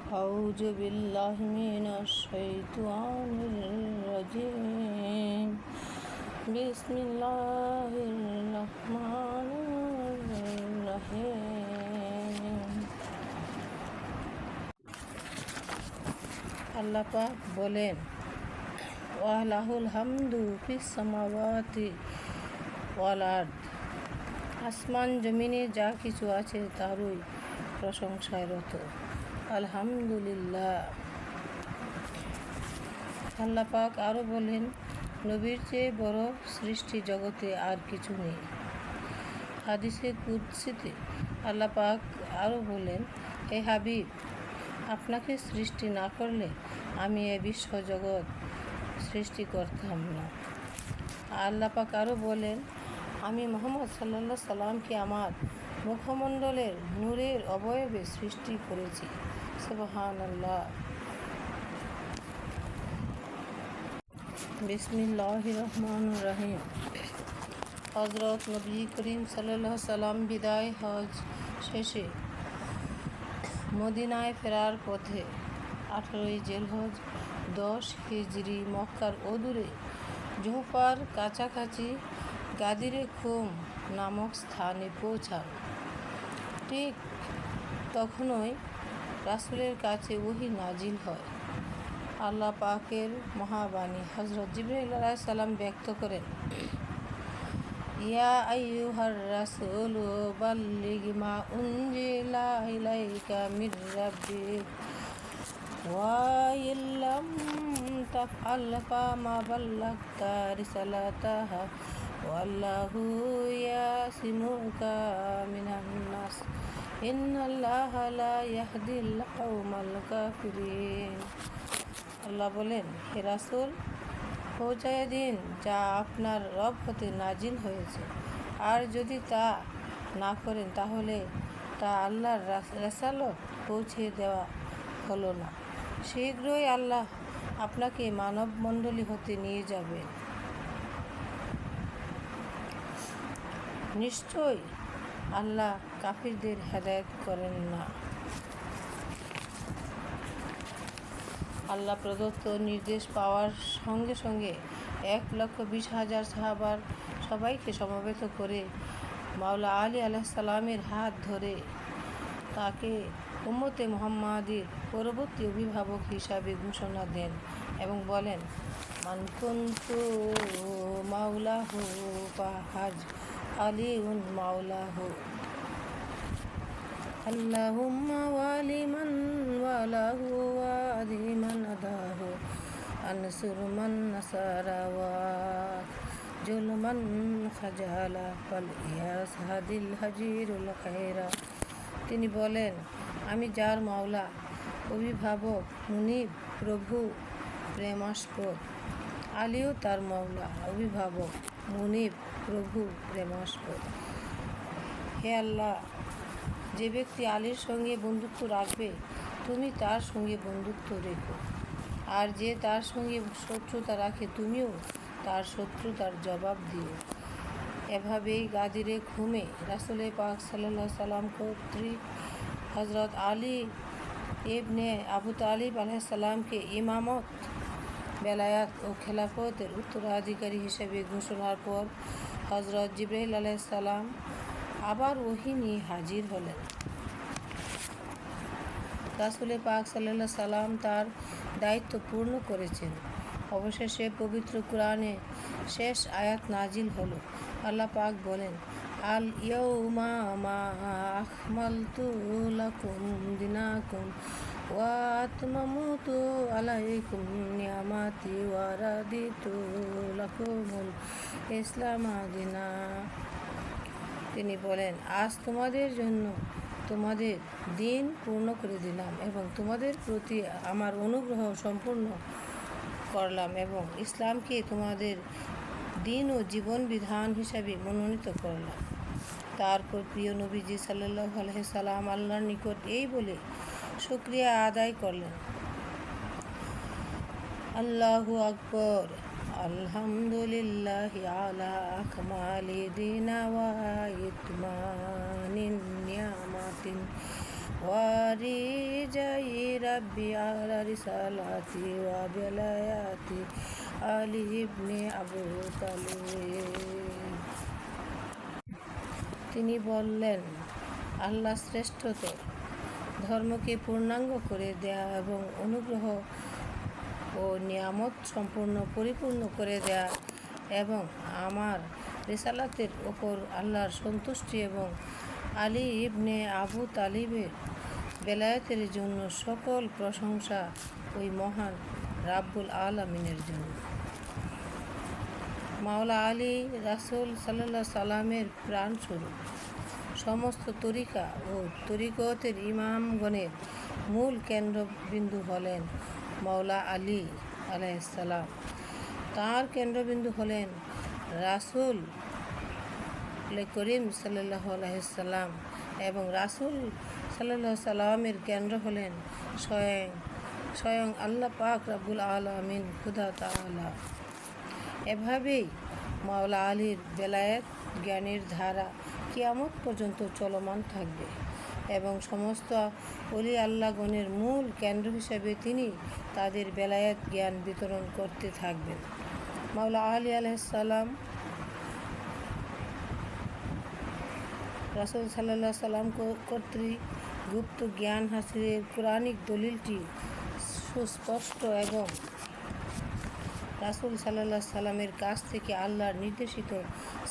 أعوذ بالله من الشيطان الرجيم بسم الله الرحمن الرحيم আল্লাহ পাক বলেন ওয়ালাহুল হামদু ফিস সামাওয়াতি ওয়াল আরদ, আসমান জমিনে যা কিছু আছে তারই প্রশংসায় রত। আলহামদুলিল্লাহ। আল্লাহ পাক আরও বলেন, নবীর চেয়ে বড় সৃষ্টি জগতে আর কিছু নেই। হাদিসে কুদসিতে আল্লাহ পাক আরও বলেন, হে হাবিব, আপনাকে সৃষ্টি না করলে আমি এ বিশ্ব জগৎ সৃষ্টি করতাম না। আল্লাহ পাক আরও বলেন, আমি মুহাম্মদ সাল্লাল্লাহু আলাইহি সাল্লামকে আমার মুখমণ্ডলের নূরের অবয়বে সৃষ্টি করেছি। সুবহানাল্লাহ। বিসমিল্লাহির রহমানির রহিম। হযরত নবী করিম সাল্লাল্লাহু আলাইহি সাল্লাম বিদায় হজ শেষে মদিনায় ফেরার পথে 18ই জিলহজ 10 হিজরি মক্কার অদূরে জুহফার কাছাকাছি গাদিরে খুম নামক স্থানে পৌঁছান। ঠিক তখনই রাসূলের কাছে ওহী নাজিল হয়। আল্লাহ পাকের মহাবাণী হযরত জিবরাইল আলাইহিস সালাম ব্যক্ত করেন, ইয়া আইয়ুহার রাসূলু বাল্লিগ মা উনজিলা ইলাইকা মির রাব্বিক ওয়া ইল্লাম তাফআল ফামা বাল্লাগতা রিসালাতাহা ওয়াল্লাহু ইয়াসিমুকা মিনান নাস ইন্নাল্লাহা লা ইয়াহদিল কওমাল কাফিরিন। আল্লাহ বলেন, হে রাসূল, পৌঁছায় দিন যা আপনার রব হতে নাজিল হয়েছে, আর যদি তা না করেন তাহলে তা আল্লাহর রেসালত পৌঁছে দেওয়া হলো না। শীঘ্রই আল্লাহ আপনাকে মানব মণ্ডলী হতে নিয়ে যাবেন। নিশ্চয়ই আল্লাহ কাফিরদের হেদায়েত করেন না। আল্লাহ প্রদত্ত নির্দেশ পাওয়ার সঙ্গে সঙ্গে 1,20,000 সাহাবার সবাইকে সমবেত করে মাওলা আলী আলাইহিস সালামের হাত ধরে তাকে উম্মতে মুহাম্মাদীর পরবর্তী অভিভাবক হিসাবে ঘোষণা দেন এবং বলেন, মান কুনতু মাওলাহু ফাহাজ আলিউন মাওলাহু আল্লাহুম্মা ওয়ালি মান ওয়ালাহু ওয়াদি মান আদাহু আনসুর মান নাসারা ওয়া জুলমান খাজালা ফাল ইয়াস হাদিল হাজিরুল খায়রা। তিনি বলেন, আমি যার মাওলা, অভিভাবক, মুনিব, প্রভু, প্রেমাস্পদ। আলীও তার মাওলা, অভিভাবক, মুনিব, প্রভু, প্রেমাস্পদ। হে আল্লাহ, যে ব্যক্তি আলীর সঙ্গে বন্ধুত্ব রাখবে তুমি তার সঙ্গে বন্ধুত্ব রেখো, আর যে তার সঙ্গে শত্রুতা রাখে তুমিও তার শত্রুতার জবাব দিও। এভাবেই গাদিরে খুমে রাসূল পাক সাল্লাল্লাহু আলাইহি সাল্লাম কর্তৃক হযরত আলী ইবনে আবু তালিব আলাইহিস সালামকে ইমামত, বেলায়াত ও খেলাফতের উত্তরাধিকারী হিসেবে ঘোষণার পর হযরত জিবরাইল আলাইহিস সালাম আবার ওহী নিয়ে হাজির হলেন। রাসূল পাক সাল্লাল্লাহু আলাইহি সাল্লাম তার দায়িত্ব পূর্ণ করেছেন। অবশেষে পবিত্র কুরআনে শেষ আয়াত নাজিল হলো। আল্লাহ পাক বলেন, আল ইয়াউমা আকমালতু লাকুম দীনাকুম ওয়া আতমামতু আলাইকুম নিয়ামাতি ওয়া রাদিতু লাকুমুল ইসলামা দীনা। তিনি বলেন, আজ তোমাদের জন্য তোমাদের দিন পূর্ণ করে দিলাম এবং তোমাদের প্রতি আমার অনুগ্রহ সম্পূর্ণ করলাম এবং ইসলামকে তোমাদের দিন ও জীবন বিধান হিসাবে মনোনীত করলাম। তারপর প্রিয় নবীজি সাল্লাল্লাহু আলাইহি সাল্লাম আল্লাহর নিকট এই বলে শুকরিয়া আদায় করলেন, আল্লাহু আকবার, আলহামদুলিল্লাহি আলা আকমালি দিনা ওয়া ইতমানিন নিয়ামাতিন ওয়া রিজাইরা রাব্বি আলা রিসালাতি ওয়া বেলায়াতি আলী ইবনে আবু তালিব। তিনি বললেন, আল্লাহ শ্রেষ্ঠতর, ধর্মকে পূর্ণাঙ্গ করে দেয়া এবং অনুগ্রহ ও নিয়ামত পরিপূর্ণ করে দেয়া এবং আমার রিসালাতের ওপর আল্লাহর সন্তুষ্টি এবং আলী ইবনে আবু তালিবের বেলায়েতের জন্য সকল প্রশংসা ওই মহান রাব্বুল আলামিনের জন্য। মাওলা আলী রাসূল সাল্লাল্লাহু আলাইহি সাল্লামের প্রাণস্বরূপ। সমস্ত তরিকা ও তরিকতের ইমামগণের মূল কেন্দ্রবিন্দু হলেন মাওলা আলী আলাইহিস সালাম। তাঁর কেন্দ্রবিন্দু হলেন রাসূল করিম সাল্লাল্লাহু আলাইহি সাল্লাম এবং রাসূল সাল্লাল্লাহু আলাইহি সাল্লামের কেন্দ্র হলেন স্বয়ং আল্লাহ পাক রব্বুল আলামিন খুদা তাআলা। এভাবেই মাওলা আলীর বেলায়েত জ্ঞানের ধারা কিয়ামত পর্যন্ত চলমান থাকবে এবং সমস্ত ওলি আল্লাহগণের মূল কেন্দ্র হিসেবে তিনি তাদের বেলায়েত জ্ঞান বিতরণ করতে থাকবেন। মাওলা আলী আলাইহিস সালাম রাসূল সাল্লাল্লাহু আলাইহি সাল্লাম কর্তৃক গুপ্ত জ্ঞান হাসিলের কুরআনিক দলিলটি সুস্পষ্ট এবং রাসূল সাল্লাল্লাহু আলাইহি সাল্লামের কাছ থেকে আল্লাহর নির্দেশিত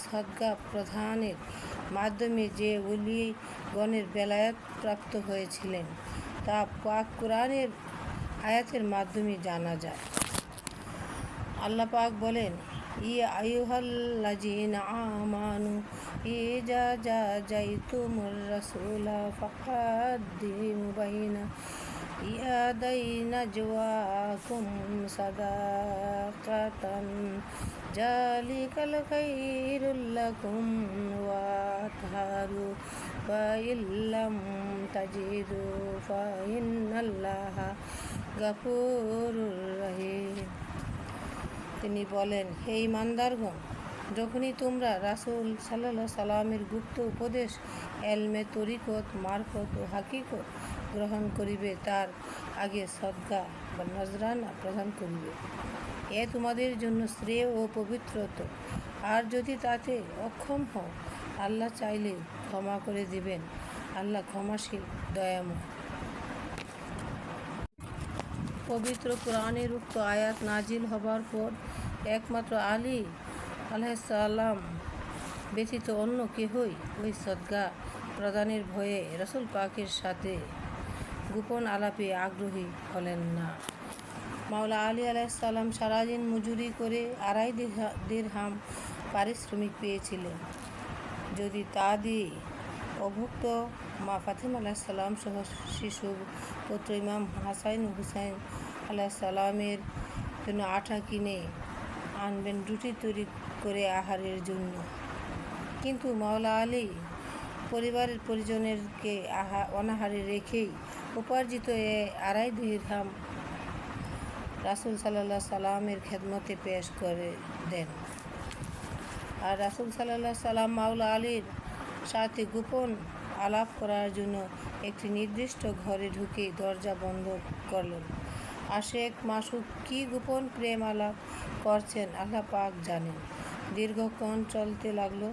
সদকা প্রদানের মাধ্যমে যে ওলিগণের বেলায়েত প্রাপ্ত হয়েছিলেন তা পাক কুরআনের আয়াতের মাধ্যমে জানা যায়। আল্লাহ পাক বলেন, ইয়া আইয়ুহাল্লাযীনা আমানু ইযা জাযাইতুমুর রাসূলা ফাকাদ্দিমু বাইনা ইয়াদাইনা জাওয়াকুম সাদাকাতান যালিকাল খায়রুল লাকুম ওয়া আতহারু ওয়া ইল্লাম তাজিদু ফা ইন্নাল্লাহা গাফুরুর রহিম। তিনি বলেন, হে ঈমানদারগণ, যখনই তোমরা রাসূল সাল্লাল্লাহু আলাইহি সাল্লামের গুপ্ত উপদেশ এলমে তরিকত মারফত ও হাকিকত গ্রহণ করিবে, তার আগে সদকা বা নজরানা প্রদান করিবে। এ তোমাদের জন্য শ্রেয় ও পবিত্রতর। আর যদি তাতে অক্ষম হও, আল্লাহ চাইলে ক্ষমা করে দিবেন। আল্লাহ ক্ষমাশীল, দয়াময়। পবিত্র কুরআনের উক্ত আয়াত নাজিল হবার পর একমাত্র আলী আলাইহিস সালাম ব্যতীত অন্য কেহই ওই সদকা প্রদানের ভয়ে রাসূল পাকের সাথে গোপন আলাপে আগ্রহী হলেন না। মাওলা আলী আলাইহিস সালাম সারাদিন মজুরি করে 2.5 দিরহাম পারিশ্রমিক পেয়েছিলেন। যদি তা দিয়ে অভুক্ত মা ফাতেমা আলাইহিস সালাম সহ শিশু পুত্র ইমাম হাসান ও হুসাইন আলাইহিস সালামের জন্য আটা কিনে আনবেন রুটি তৈরি করে আহারের জন্য। কিন্তু মাওলা আলী পরিবারের পরিজনেরকে অনাহারে রেখেই উপার্জিত 2.5 দিরহাম রাসূল সাল্লাল্লাহু আলাইহি সাল্লামের খেদমতে পেশ করে দেন। আর রাসূল সাল্লাল্লাহু আলাইহি সাল্লাম মাওলা আলীর সাথে গোপন আলাপ করার জন্য একটি নির্দিষ্ট ঘরে ঢুকে দরজা বন্ধ করলেন। আশেক মাসুক কি গোপন প্রেম আলাপ করছেন আল্লাহ পাক জানেন। দীর্ঘক্ষণ চলতে লাগলো।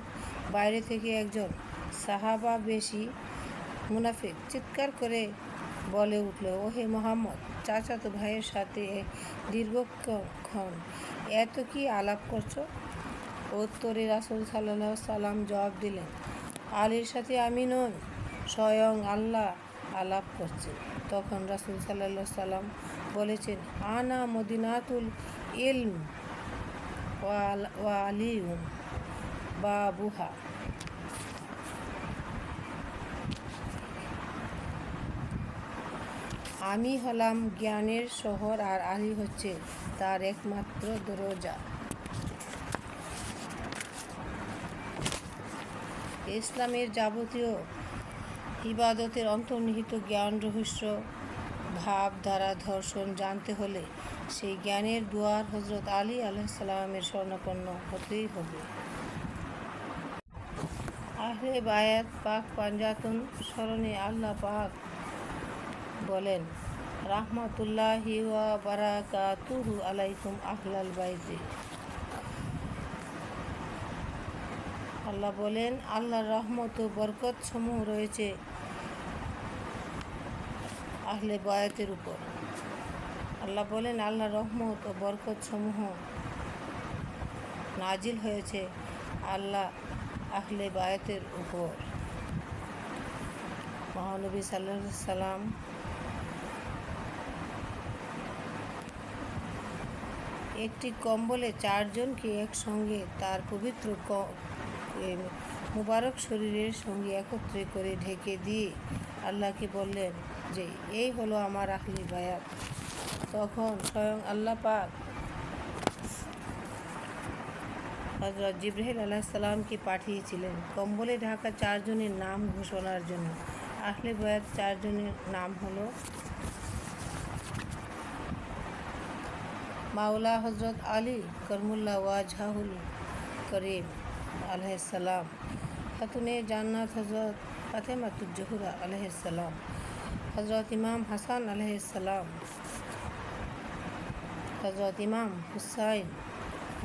বাইরে থেকে একজন সাহাবা বেশি মুনাফিক চিৎকার করে বলে উঠল, ওহে মুহাম্মদ, চাচাতো ভাইয়ের সাথে দীর্ঘক্ষণ এত কি আলাপ করছো? উত্তরে রাসূল সাল্লাল্লাহু আলাইহি সাল্লাম জবাব দিলেন, আলীর সাথে আমি নই, স্বয়ং আল্লাহ আলাপ করছেন। তখন রাসূল সাল্লাল্লাহু আলাইহি সাল্লাম বলেছেন, আনা মদিনাতুল ইলম ওয়া আলিউন বাবুহা। আমি হলাম জ্ঞানের শহর আর আলী হচ্ছে তার একমাত্র দরজা। ইসলামের যাবতীয় ইবাদতের অন্তর্নিহিত জ্ঞান রহস্য ভাবধারা দর্শন জানতে হলে সেই জ্ঞানের দুয়ার হযরত আলী আলাইহিস সালামের শরণাপন্ন হতেই হবে। আহলে বায়াত পাক পাঞ্জাতন স্মরণে আল্লাহ পাক বলেন, রাহমাতুল্লাহি ওয়া বারাকাতুহু আলাইকুম আহলাল বাইতে। আল্লাহ বলেন, আল্লাহর রহমত ও বরকত সমূহ রয়েছে আহলে বায়াতের উপর। আল্লাহ বলেন, আল্লাহর রহমত ও বরকত সমূহ নাজিল হয়েছে আহলে বায়াতের উপর। মহানবী সাল্লাল্লাহু আলাইহি সাল্লাম একটি কম্বলে 4 জনকে একসঙ্গে তার পবিত্র মুবারক শরীরের সঙ্গে একত্রে করে ঢেকে দিয়ে আল্লাহকে বললেন যে, এই হলো আমার আহলে বায়াত। তখন স্বয়ং আল্লাহ পাক হযরত জিবরাইল আলাইহিস সালামকে পাঠিয়েছিলেন কম্বলে ঢাকা 4 জনের নাম ঘোষণার জন্য। আহলে বায়াত 4 জনের নাম হলো মাওলা হযরত আলী করমুল্লাহ ওয়াজহাহুল করিম আলাইহিস সালাম, খাতুনে জান্নাত হযরত ফাতেমাতুজ জোহরা আলাইহিস সালাম, হযরত ইমাম হাসান আলাইহিস সালাম, হযরত ইমাম হুসাইন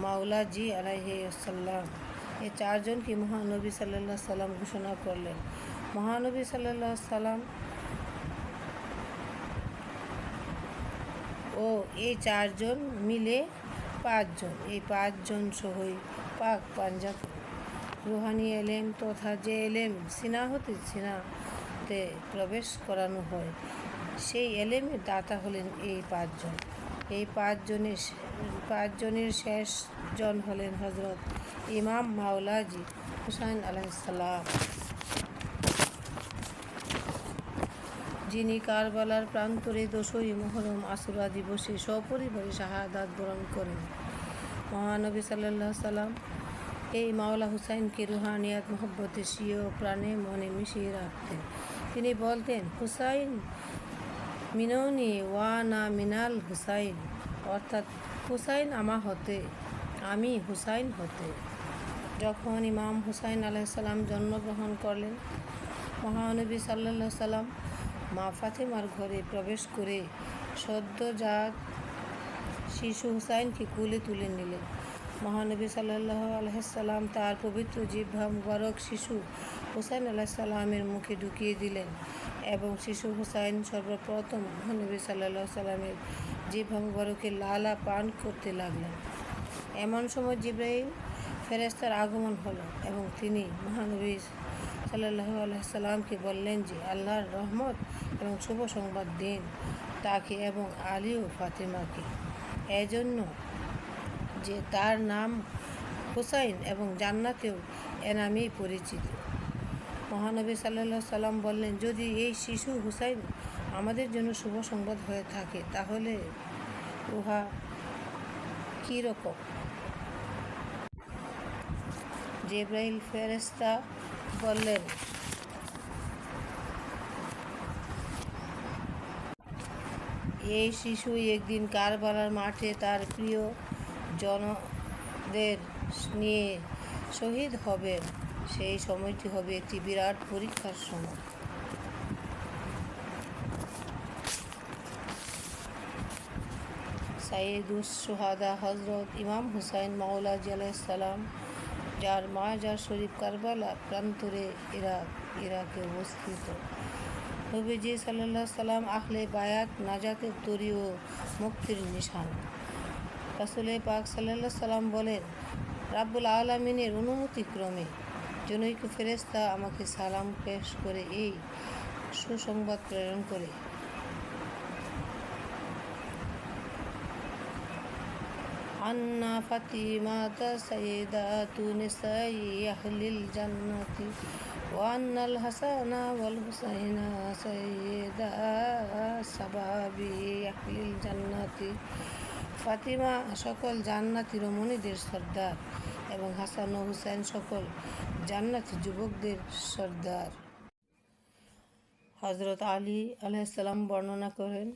মাওলা জি আলাইহিস সালাম। এই 4 জনকে মহানবী সাল্লাল্লাহু আলাইহি সাল্লাম ঘোষণা করলেন। মহানবী সাল্লাল্লাহু আলাইহি সাল্লাম ও এই 4 জন মিলে 5 জন, এই 5 জন সহই পাক পাঞ্জাব রুহানি এলেম তথা যে এলেম সিনা হতে সিনাতে প্রবেশ করানো হয়, সেই এলেমের দাতা হলেন এই 5 জন। এই 5 জনের শেষ জন হলেন হযরত ইমাম মাওলাজি হুসাইন আলাইহিস সালাম, যিনি কারবালার প্রান্তরে 10ই মুহররম আশুরা দিবসে সপরিবারে শাহাদাত বরণ করেন। মহানবী সাল্লাল্লাহু আলাইহি সাল্লাম এই মাওলা হুসাইনকে রুহানিয়াত মহব্বতে স্বীয় প্রাণে মনে মিশিয়ে রাখতেন। তিনি বলতেন, হুসাইন মিননি ওয়া না মিনাল হুসাইন, অর্থাৎ হুসাইন আমার হতে, আমি হুসাইন হতে। যখন ইমাম হুসাইন আলাইহিস সালাম জন্মগ্রহণ করলেন, মহানবী সাল্লাল্লাহু আলাইহি সাল্লাম মা ফাতেমার ঘরে প্রবেশ করে সদ্যজাত শিশু হুসাইনকে কোলে তুলে নিলেন। মহানবী সাল্লাল্লাহু আলাইহি সাল্লাম তার পবিত্র জিহ্বা মুবারক শিশু হুসাইন আলাইহিস সালামের মুখে ঢুকিয়ে দিলেন এবং শিশু হুসাইন সর্বপ্রথম মহানবী সাল্লাল্লাহু আলাইহি সাল্লামের জিহ্বা মুবারকের লালা পান করতে লাগলেন। এমন সময় জিবরাইল ফেরেশতার আগমন হলো এবং তিনি মহানবী সাল্লাল্লাহু আলাইহি সাল্লামকে বললেন যে, আল্লাহর রহমত এবং শুভ সংবাদ দিন তাকে এবং আলী ও ফাতেমাকে, এজন্য যে তার নাম হুসাইন এবং জান্নাতেও এ নামেই পরিচিত। মহানবী সাল্লাল্লাহু আলাইহি সাল্লাম বললেন, যদি এই শিশু হুসাইন আমাদের জন্য শুভ সংবাদ হয়ে থাকে তাহলে উহা কী রকম? জিবরাইল ফেরেশতা বললেন, এই শিশু একদিন কারবালার মাঠে তার প্রিয় জনদের নিয়ে শহীদ হবেন। সেই সময়টি হবে একটি বিরাট পরীক্ষার সময়। সাইয়্যিদুশ শুহাদা হযরত ইমাম হুসাইন মাওলাজি আলাইহিস সালাম, যার মাজার শরীফ কারবালা প্রান্তরে ইরাকে অবস্থিত। নবীজি সাল্লাল্লাহু আলাইহি সাল্লাম আহলে বায়াত নাজাতের তরী ও মুক্তির নিশান। রাসূল পাক সাল্লাল্লাহু আলাইহি সাল্লাম বলেন, রাব্বুল আলামিনের অনুমতিক্রমে জনৈক ফেরেশতা আমাকে সালাম পেশ করে এই সুসংবাদ প্রেরণ করে, আন্না ফাতিমাতা সাইয়্যিদাতু নিসাই আহলিল জান্নাতি ওয়া আন্নাল হাসানা ওয়াল হুসাইনা সাইয়্যিদা শাবাবি আহলিল জান্নাতি। ফাতিমা সকল জান্নাতি রমণীদের সর্দার এবং হাসান ও হুসাইন সকল জান্নাতি যুবকদের সর্দার। হযরত আলী আলাইহিস সালাম বর্ণনা করেন,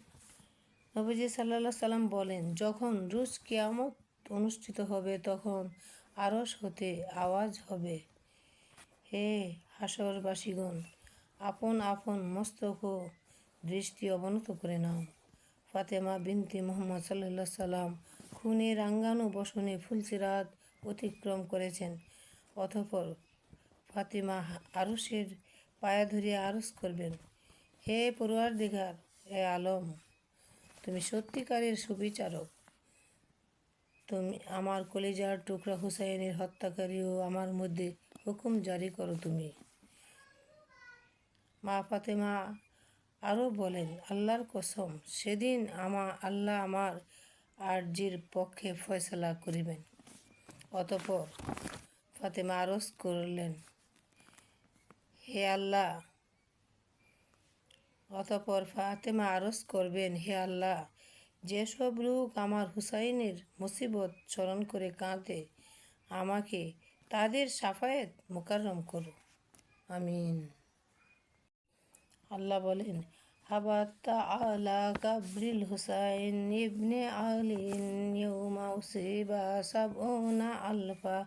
নবীজি সাল্লাল্লাহু আলাইহি সাল্লাম বলেন, যখন রোজ কিয়ামত অনুষ্ঠিত হবে তখন আরশ হতে আওয়াজ হবে, হে হাশরবাসীগণ, আপন আপন মস্তক ও দৃষ্টি অবনত করে নাও। ফাতেমা বিনতে মুহাম্মদ সাল্লাল্লাহু আলাইহি সাল্লাম খুনে রাঙ্গানো বসনে ফুলসিরাত অতিক্রম করেছেন। অতঃপর ফাতিমা আরশের পায়া ধরিয়া আরজ করবেন, হে পরওয়ারদিগার এ আলম, তুমি সত্যিকারের সুবিচারক। তুমি আমার কলিজার টুকরা হুসাইনের হত্যাকারী ও আমার মধ্যে হুকুম জারি করো তুমি। মা ফাতেমা আরও বলেন, আল্লাহর কসম, সেদিন আল্লাহ আমার আরজির পক্ষে ফয়সালা করিবেন। অতঃপর ফাতেমা আরজ করলেন, হে আল্লাহ অতঃপর ফাতেমা আরজ করবেন, হে আল্লাহ, যেসব লোক আমার হুসাইনের মুসিবত স্মরণ করে কাঁদে, আমাকে তাদের শাফায়েত মুকাররম করো। আমিন। আল্লাহ বলেন, হাবাত তাআলা কাবরিল হুসাইন ইবনে আলীন ইয়াউমা উসিবা সাবউনা আলফা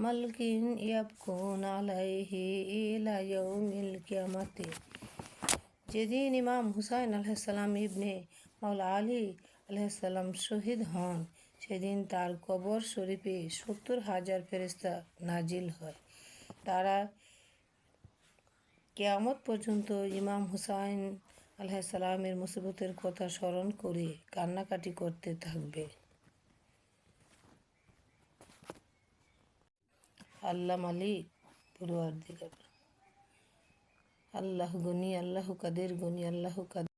মালকিন ইয়াবকুন আলাইহি ইলা ইয়াউমিল কিয়ামাতি। যেদিন ইমাম হুসাইন আলাইহিসসালাম ইবনে মাওলা আলী আলাইহিসসালাম শহীদ হন, সেদিন তার কবর শরীফে ৭০,০০০ ফেরেশতা নাজিল হয়। তারা কিয়ামত পর্যন্ত ইমাম হুসাইন আলাইহিসসালামের মুসিবতের কথা স্মরণ করে কান্নাকাটি করতে থাকবে। আল্লাহ মালিক পরওয়ারদিগার। আল্লাহ গনি, আল্লাহ কাদের গনি, আল্লাহ কাদের।